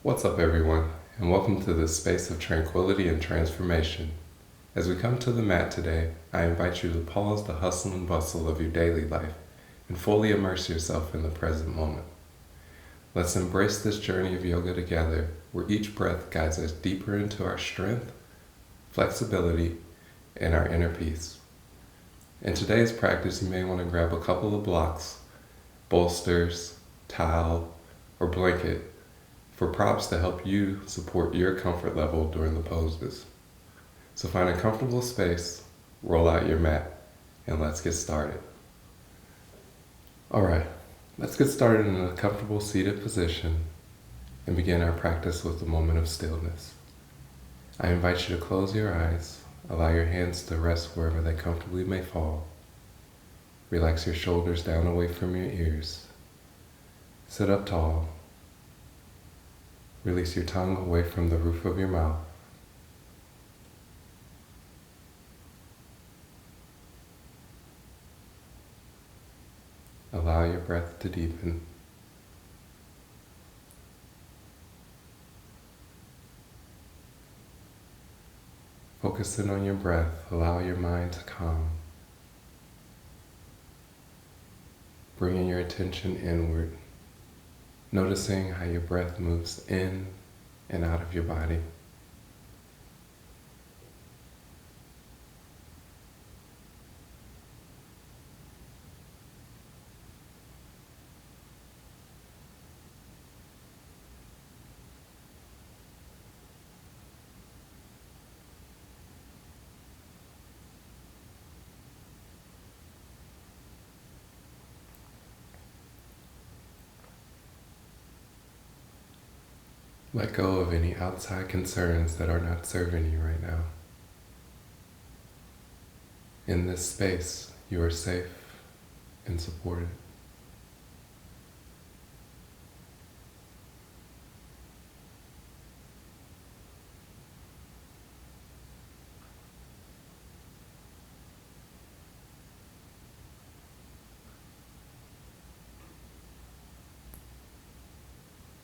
What's up, everyone, and welcome to this space of tranquility and transformation. As we come to the mat today, I invite you to pause the hustle and bustle of your daily life and fully immerse yourself in the present moment. Let's embrace this journey of yoga together, where each breath guides us deeper into our strength, flexibility, and our inner peace. In today's practice, you may want to grab a couple of blocks, bolsters, towel, or blanket for props to help you support your comfort level during the poses. So find a comfortable space, roll out your mat, and let's get started. Alright, let's get started in a comfortable seated position and begin our practice with a moment of stillness. I invite you to close your eyes, allow your hands to rest wherever they comfortably may fall. Relax your shoulders down away from your ears. Sit up tall. Release your tongue away from the roof of your mouth. Allow your breath to deepen. Focusing on your breath, allow your mind to calm. Bringing your attention inward. Noticing how your breath moves in and out of your body. Let go of any outside concerns that are not serving you right now. In this space, you are safe and supported.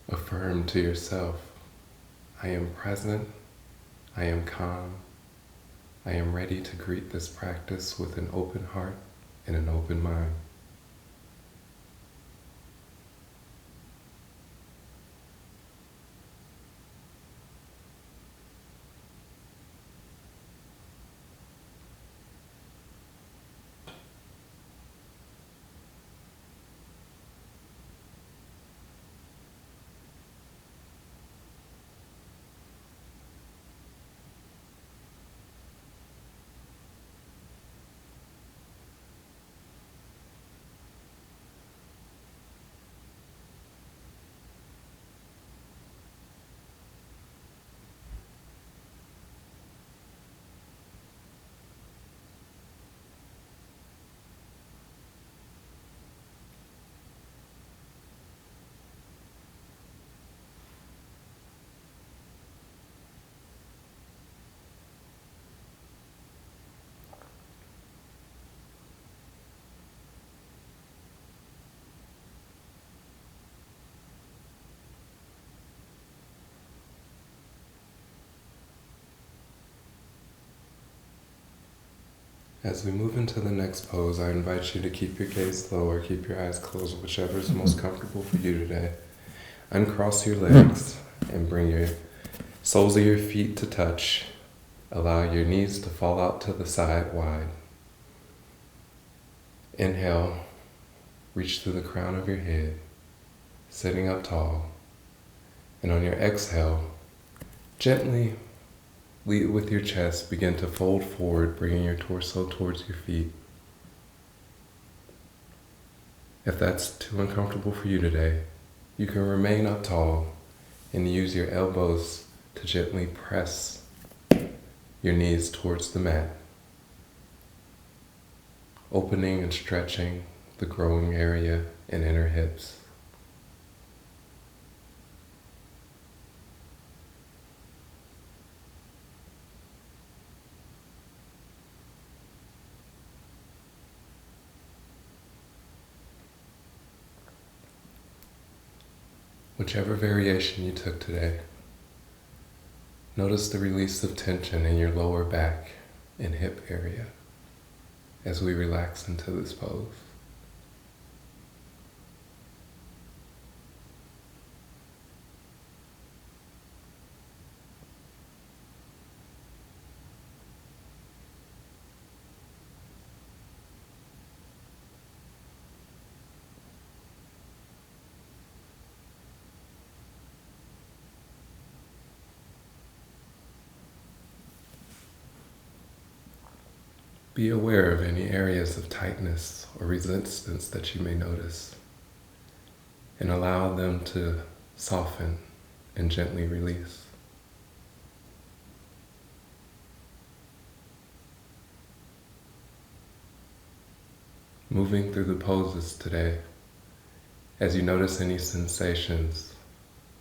Affirm to yourself, I am present, I am calm, I am ready to greet this practice with an open heart and an open mind. As we move into the next pose, I invite you to keep your gaze low or keep your eyes closed, whichever is most comfortable for you today. Uncross your legs and bring your soles of your feet to touch. Allow your knees to fall out to the side wide. Inhale, reach through the crown of your head, sitting up tall. And on your exhale, gently lead with your chest, begin to fold forward, bringing your torso towards your feet. If that's too uncomfortable for you today, you can remain up tall and use your elbows to gently press your knees towards the mat, opening and stretching the growing area and inner hips. Whichever variation you took today, notice the release of tension in your lower back and hip area as we relax into this pose. Be aware of any areas of tightness or resistance that you may notice, and allow them to soften and gently release. Moving through the poses today, as you notice any sensations,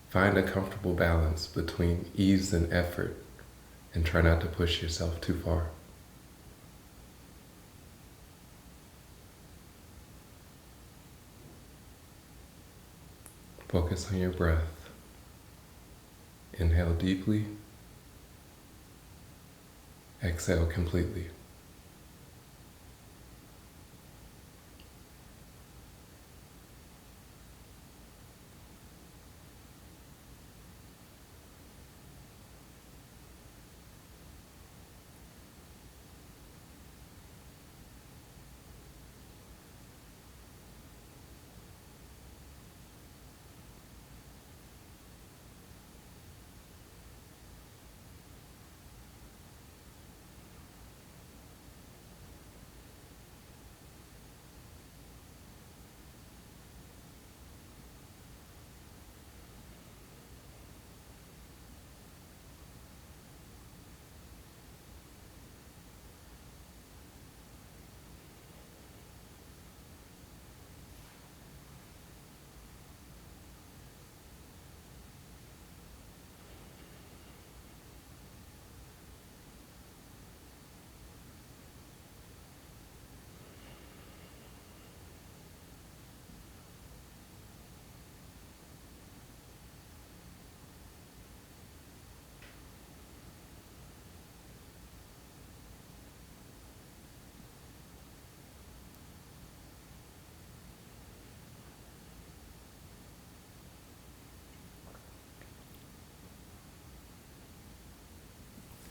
find a comfortable balance between ease and effort, and try not to push yourself too far. Focus on your breath. Inhale deeply. Exhale completely.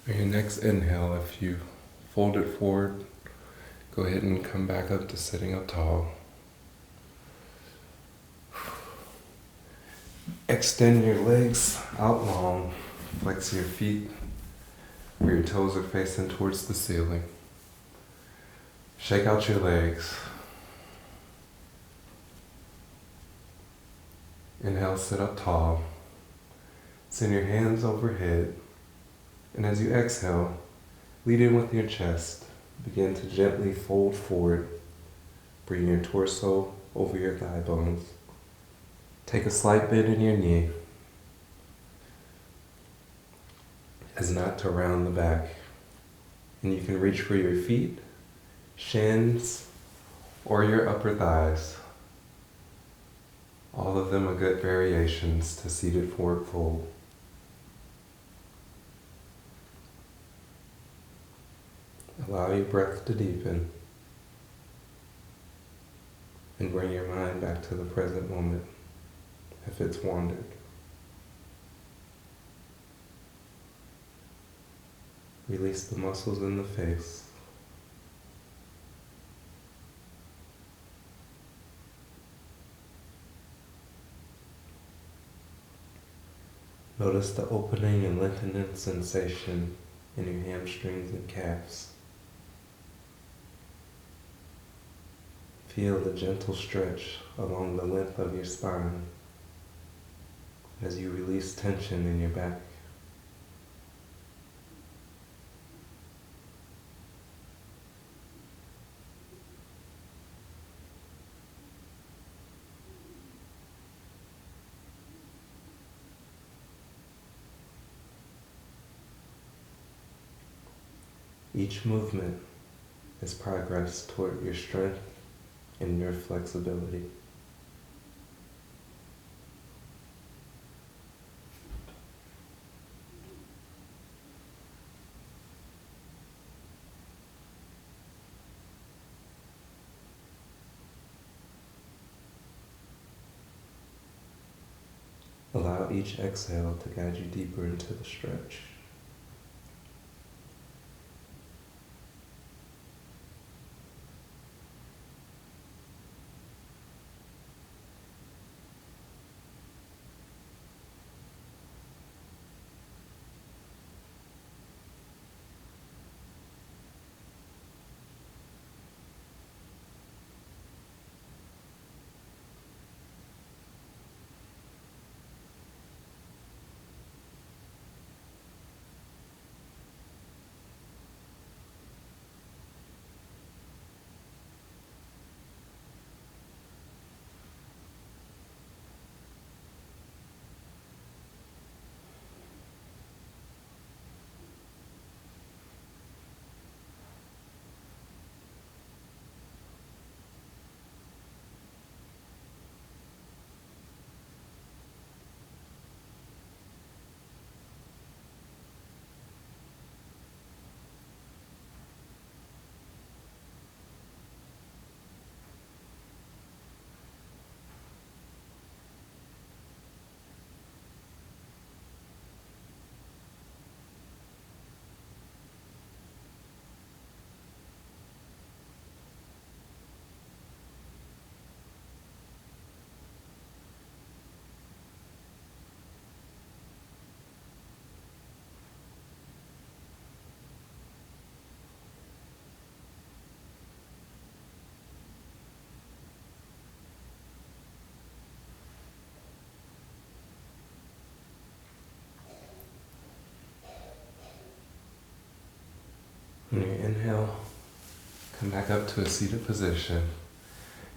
For your next inhale, if you fold it forward, go ahead and come back up to sitting up tall. Extend your legs out long, flex your feet where your toes are facing towards the ceiling. Shake out your legs. Inhale, sit up tall. Send your hands overhead. And as you exhale, lead in with your chest. Begin to gently fold forward, bring your torso over your thigh bones. Take a slight bend in your knee as not to round the back. And you can reach for your feet, shins, or your upper thighs. All of them are good variations to seated forward fold. Allow your breath to deepen and bring your mind back to the present moment if it's wandered. Release the muscles in the face. Notice the opening and lengthening sensation in your hamstrings and calves. Feel the gentle stretch along the length of your spine as you release tension in your back. Each movement is progress toward your strength and your flexibility. allow each exhale to guide you deeper into the stretch. When you inhale, come back up to a seated position.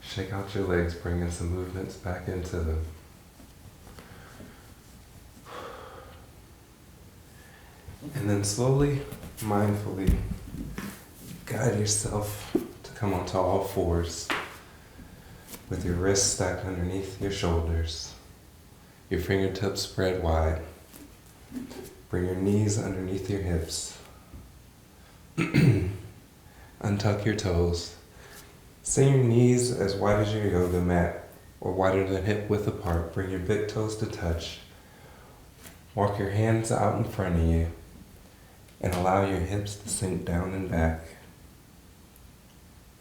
Shake out your legs, bringing some movements back into them. And then slowly, mindfully, guide yourself to come onto all fours with your wrists stacked underneath your shoulders, your fingertips spread wide. Bring your knees underneath your hips. Untuck your toes. Send your knees as wide as your yoga mat or wider than hip width apart. Bring your big toes to touch. Walk your hands out in front of you and allow your hips to sink down and back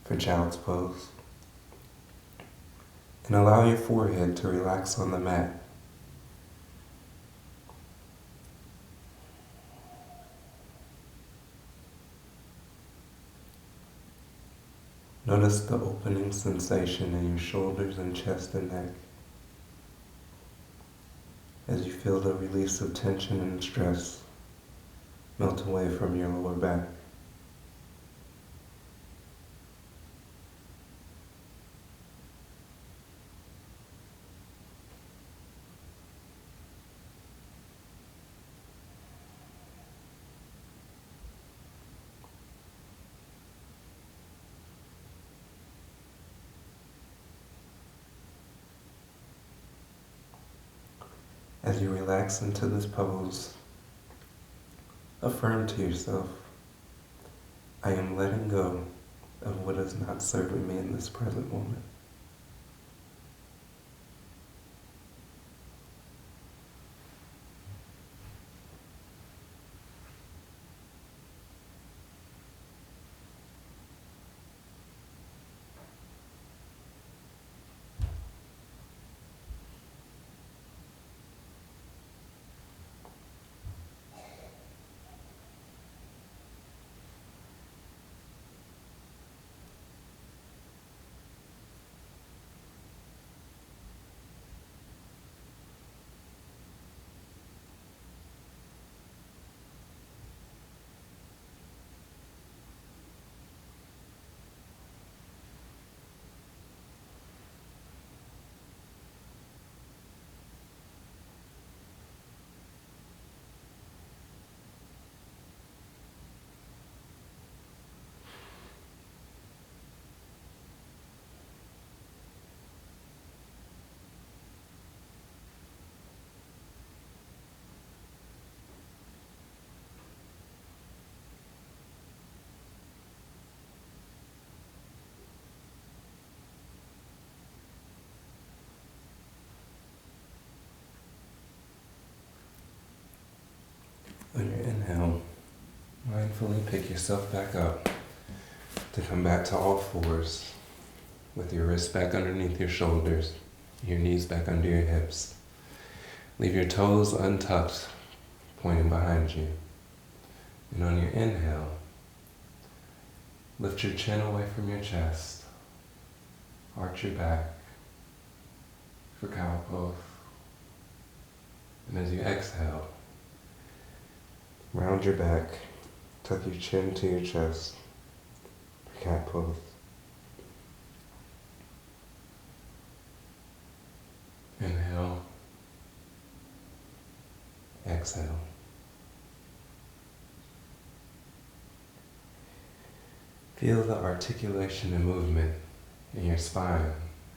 for child's pose. And allow your forehead to relax on the mat. Notice the opening sensation in your shoulders and chest and neck as you feel the release of tension and stress melt away from your lower back. As you relax into this pose, affirm to yourself, I am letting go of what is not serving me in this present moment. mindfully pick yourself back up to come back to all fours with your wrists back underneath your shoulders, your knees back under your hips. Leave your toes untucked, pointing behind you. And on your inhale, lift your chin away from your chest. Arch your back for cow pose. And as you exhale, round your back, tuck your chin to your chest for cat pose. Inhale. Exhale. Feel the articulation and movement in your spine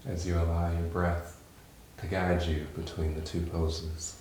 as you allow your breath to guide you between the two poses.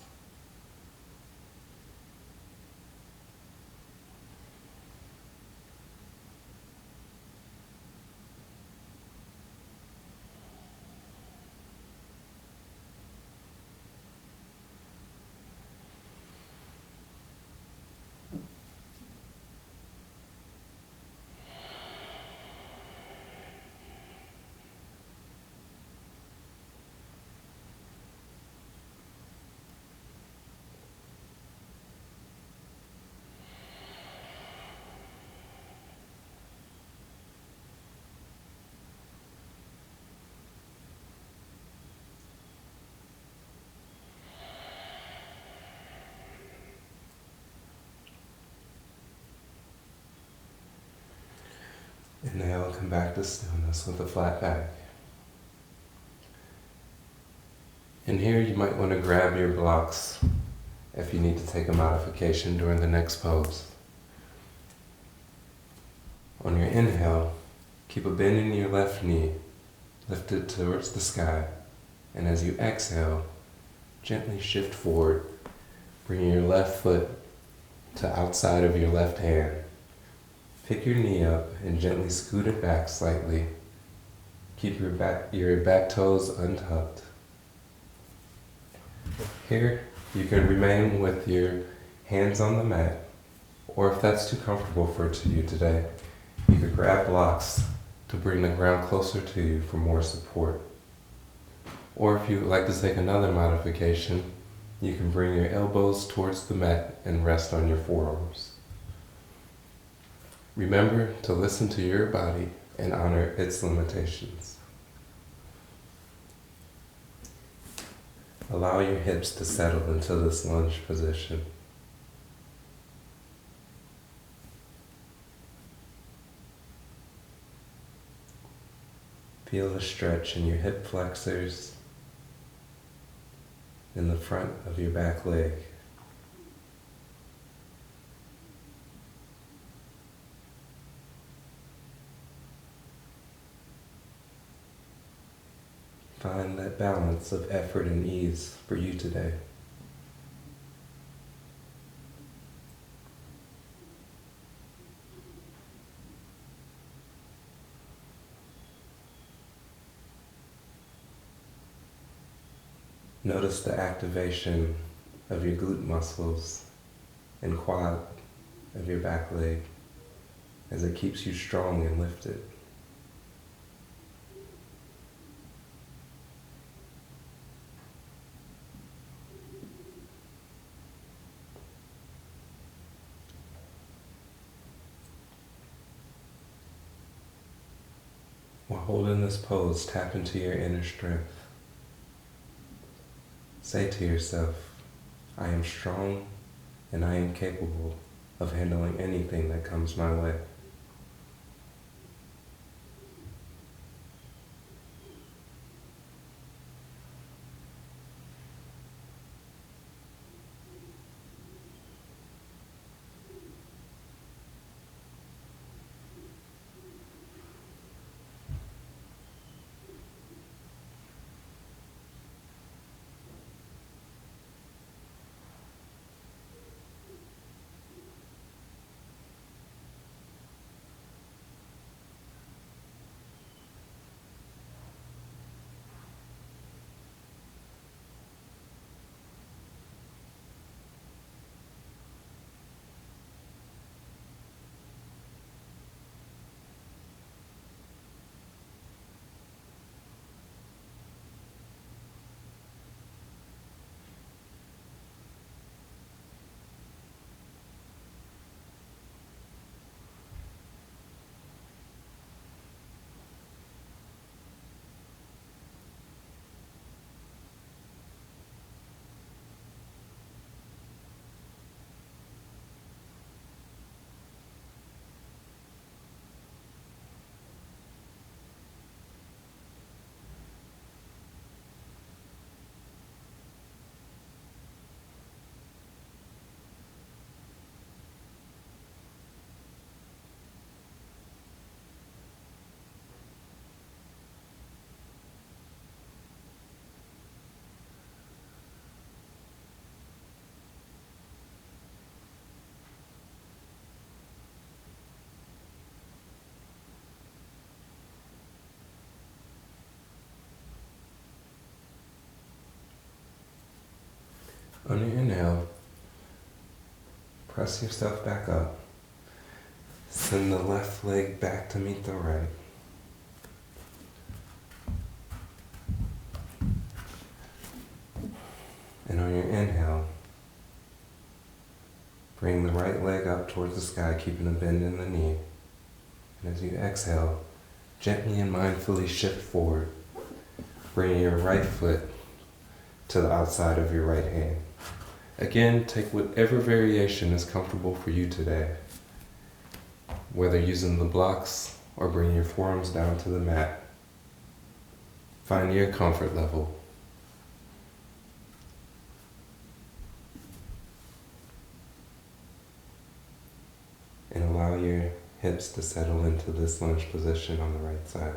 Inhale, come back to stillness with a flat back. And here you might want to grab your blocks if you need to take a modification during the next pose. On your inhale, keep a bend in your left knee, lift it towards the sky, and as you exhale, gently shift forward, bringing your left foot to outside of your left hand. Pick your knee up and gently scoot it back slightly. Keep your back toes untucked. Here, you can remain with your hands on the mat, or if that's too comfortable for you today, you could grab blocks to bring the ground closer to you for more support. Or if you would like to take another modification, you can bring your elbows towards the mat and rest on your forearms. Remember to listen to your body and honor its limitations. Allow your hips to settle into this lunge position. Feel the stretch in your hip flexors, in the front of your back leg. Find that balance of effort and ease for you today. Notice the activation of your glute muscles and quad of your back leg as it keeps you strong and lifted. While holding this pose, tap into your inner strength. Say to yourself, I am strong and I am capable of handling anything that comes my way. On your inhale, press yourself back up. Send the left leg back to meet the right. And on your inhale, bring the right leg up towards the sky, keeping a bend in the knee. And as you exhale, gently and mindfully shift forward, bringing your right foot to the outside of your right hand. Again, take whatever variation is comfortable for you today, whether using the blocks or bringing your forearms down to the mat. Find your comfort level. And allow your hips to settle into this lunge position on the right side.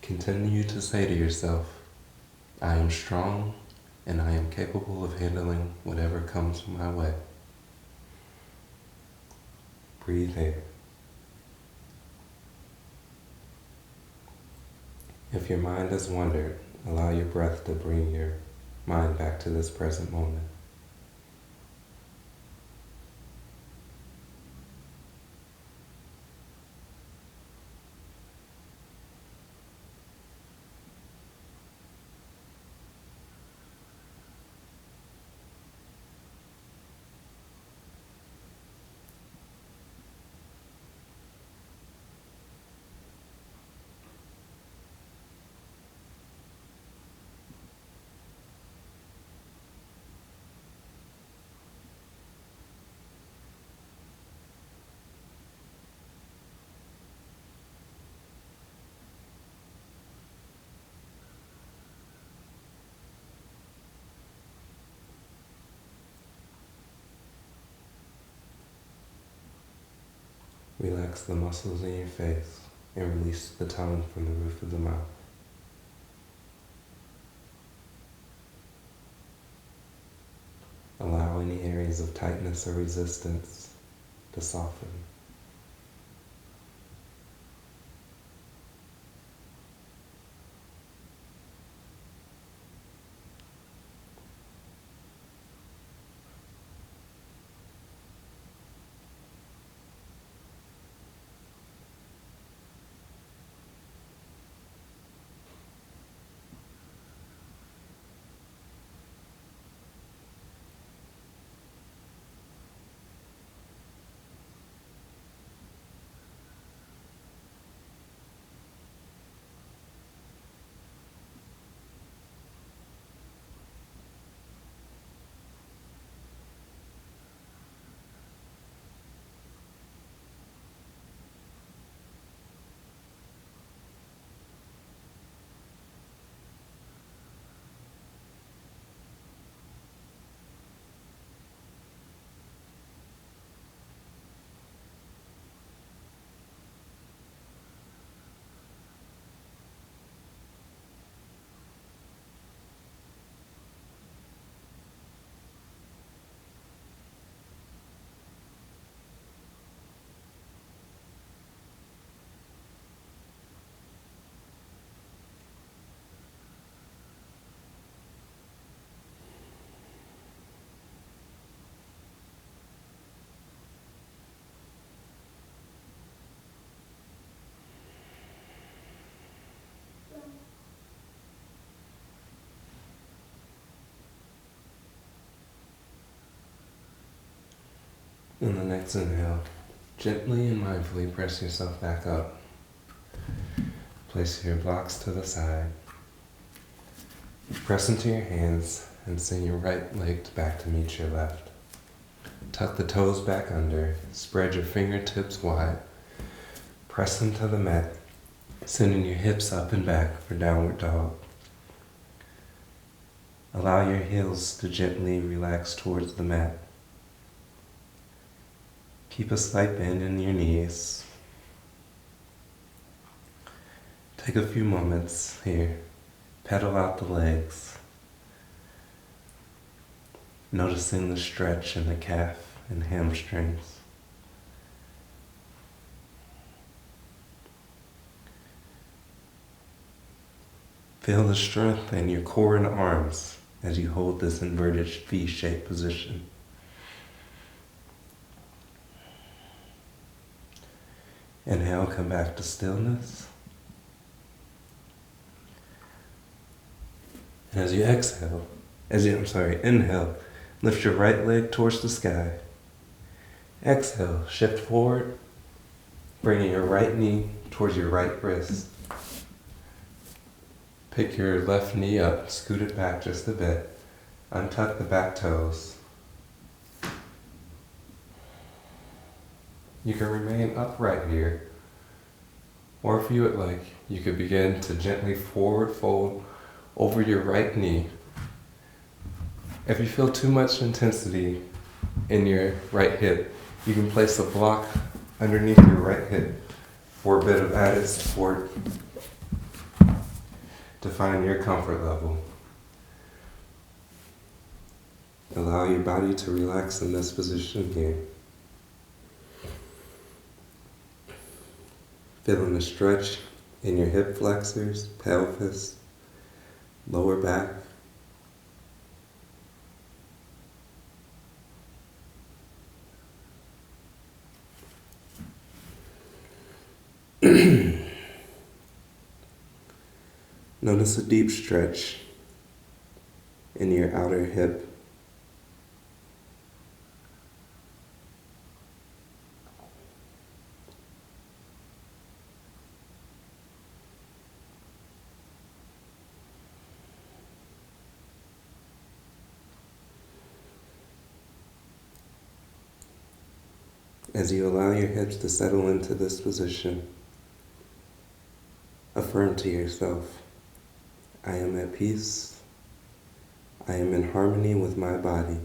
Continue to say to yourself, I am strong and I am capable of handling whatever comes my way. Breathe in. If your mind has wandered, allow your breath to bring your mind back to this present moment. Relax the muscles in your face and release the tongue from the roof of the mouth. Allow any areas of tightness or resistance to soften. On the next inhale, gently and mindfully press yourself back up. Place your blocks to the side. Press into your hands and send your right leg back to meet your left. Tuck the toes back under. Spread your fingertips wide. Press into the mat, sending your hips up and back for downward dog. Allow your heels to gently relax towards the mat. Keep a slight bend in your knees. Take a few moments here. Pedal out the legs. Noticing the stretch in the calf and hamstrings. Feel the strength in your core and arms as you hold this inverted V-shaped position. Inhale, come back to stillness. And as you inhale, lift your right leg towards the sky. Exhale, shift forward, bringing your right knee towards your right wrist. Pick your left knee up, scoot it back just a bit. Untuck the back toes. You can remain upright here, or if you would like, you could begin to gently forward fold over your right knee. If you feel too much intensity in your right hip, you can place a block underneath your right hip for a bit of added support to find your comfort level. Allow your body to relax in this position here. Feeling the stretch in your hip flexors, pelvis, lower back. Notice a deep stretch in your outer hip. As you allow your hips to settle into this position, affirm to yourself, I am at peace. I am in harmony with my body.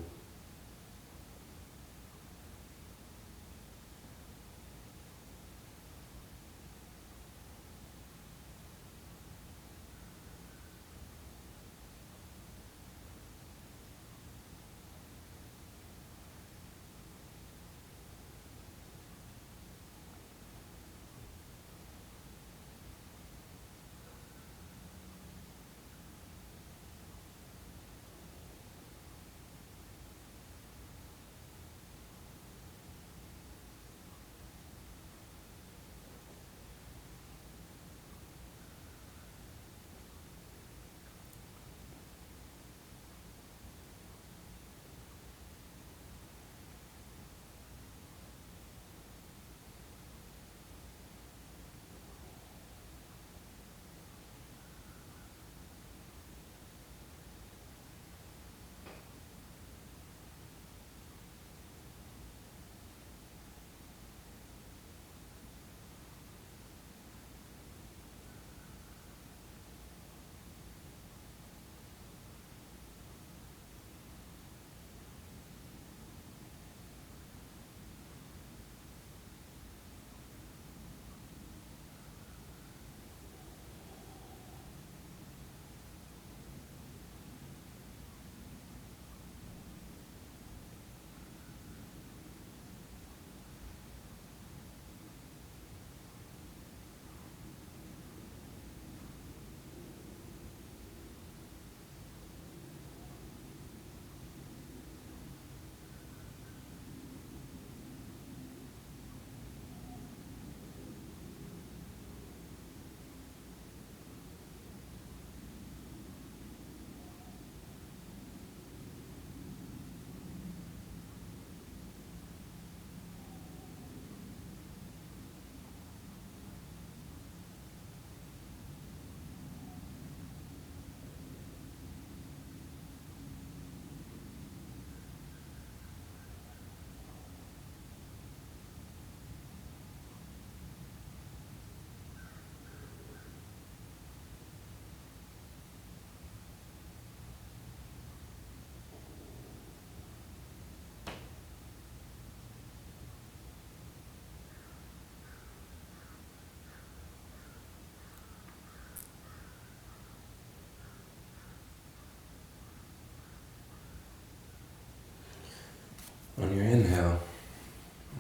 On your inhale,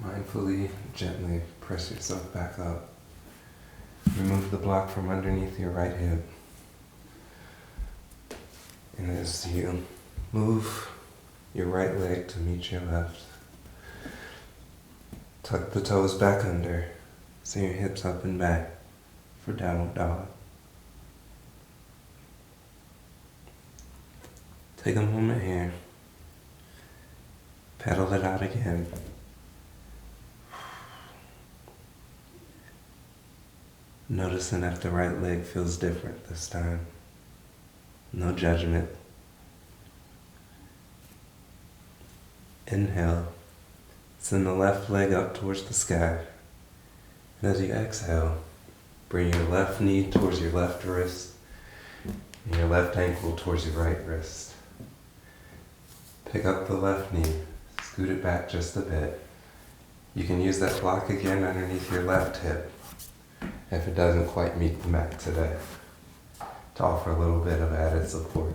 mindfully, gently press yourself back up. Remove the block from underneath your right hip. And as you move your right leg to meet your left, tuck the toes back under, send your hips up and back for downward dog. Take a moment here, pedal it out again. Noticing if the right leg feels different this time. No judgment. Inhale, send the left leg up towards the sky. And as you exhale, bring your left knee towards your left wrist and your left ankle towards your right wrist. Pick up the left knee, scoot it back just a bit. You can use that block again underneath your left hip if it doesn't quite meet the mat today, to offer a little bit of added support.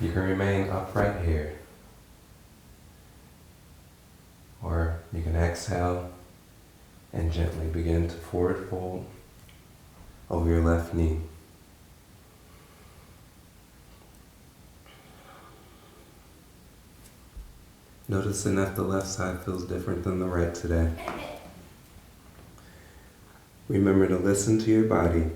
You can remain upright here, or you can exhale and gently begin to forward fold over your left knee. Noticing if the left side feels different than the right today. Remember to listen to your body.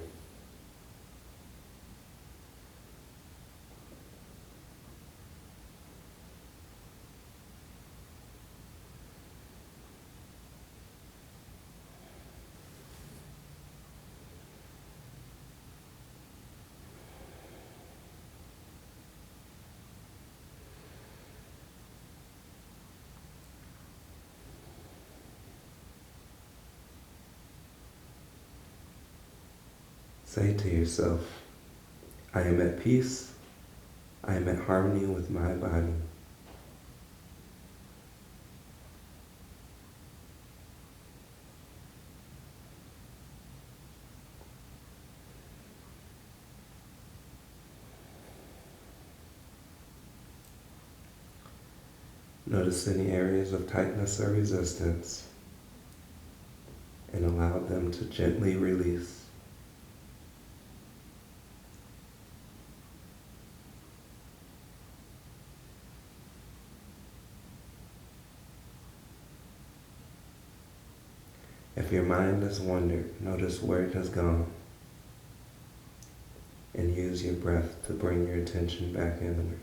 Say to yourself, I am at peace, I am at harmony with my body. Notice any areas of tightness or resistance and allow them to gently release. If your mind has wandered, notice where it has gone and use your breath to bring your attention back inward.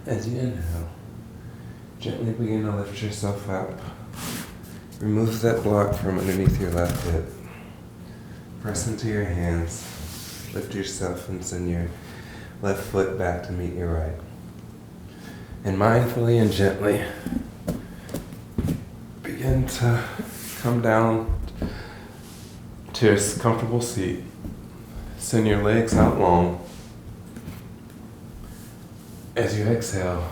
As you inhale, gently begin to lift yourself up. Remove that block from underneath your left hip. Press into your hands. Lift yourself and send your left foot back to meet your right. And mindfully and gently begin to come down to a comfortable seat. Send your legs out long. As you exhale,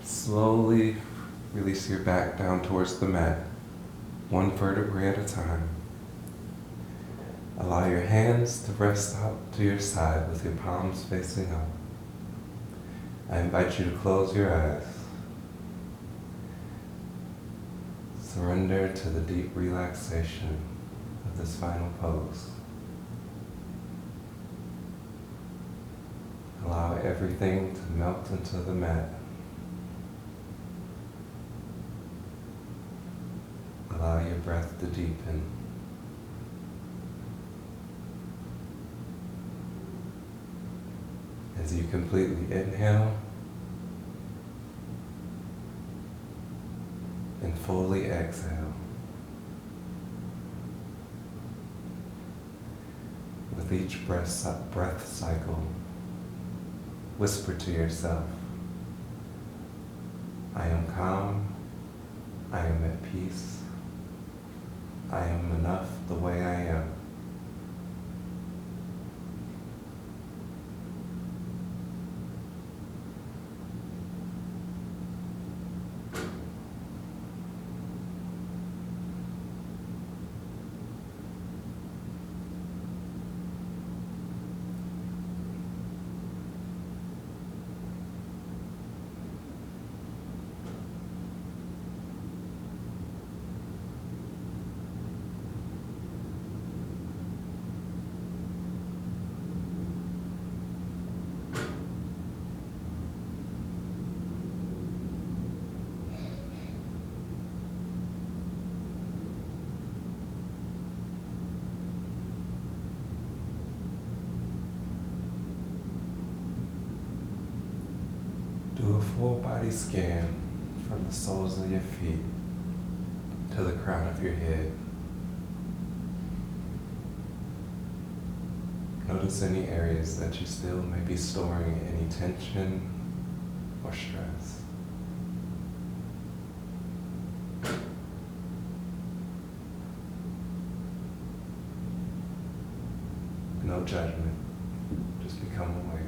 slowly release your back down towards the mat, one vertebrae at a time. Allow your hands to rest out to your side with your palms facing up. I invite you to close your eyes. Surrender to the deep relaxation of this final pose. Allow everything to melt into the mat. Allow your breath to deepen. As you completely inhale and fully exhale. With each breath cycle, whisper to yourself, I am calm, I am at peace, I am enough the way I am. Do a full body scan from the soles of your feet to the crown of your head. Notice any areas that you still may be storing any tension or stress. No judgment, just become aware.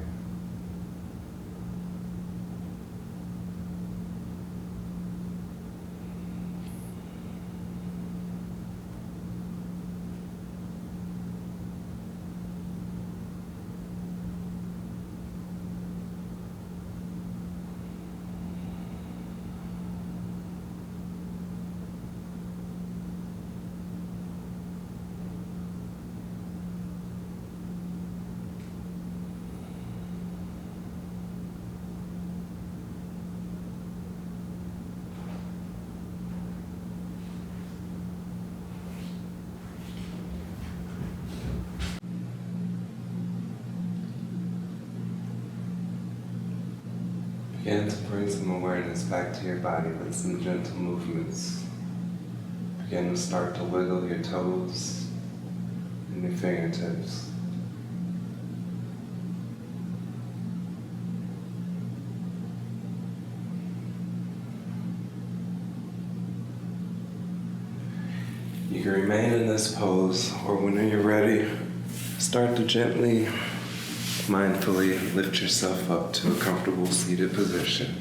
Begin to bring some awareness back to your body with some gentle movements. Begin to start to wiggle your toes and your fingertips. You can remain in this pose, or when you're ready, start to gently, mindfully lift yourself up to a comfortable seated position.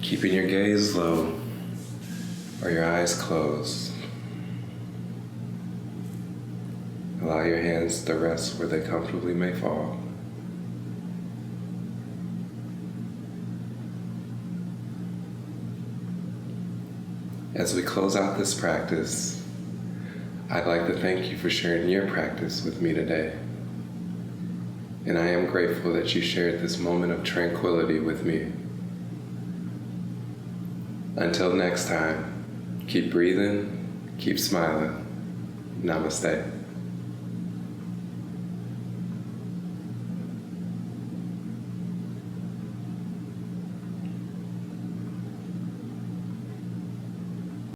Keeping your gaze low or your eyes closed. Allow your hands to rest where they comfortably may fall. As we close out this practice, I'd like to thank you for sharing your practice with me today. And I am grateful that you shared this moment of tranquility with me. Until next time, keep breathing, keep smiling. Namaste.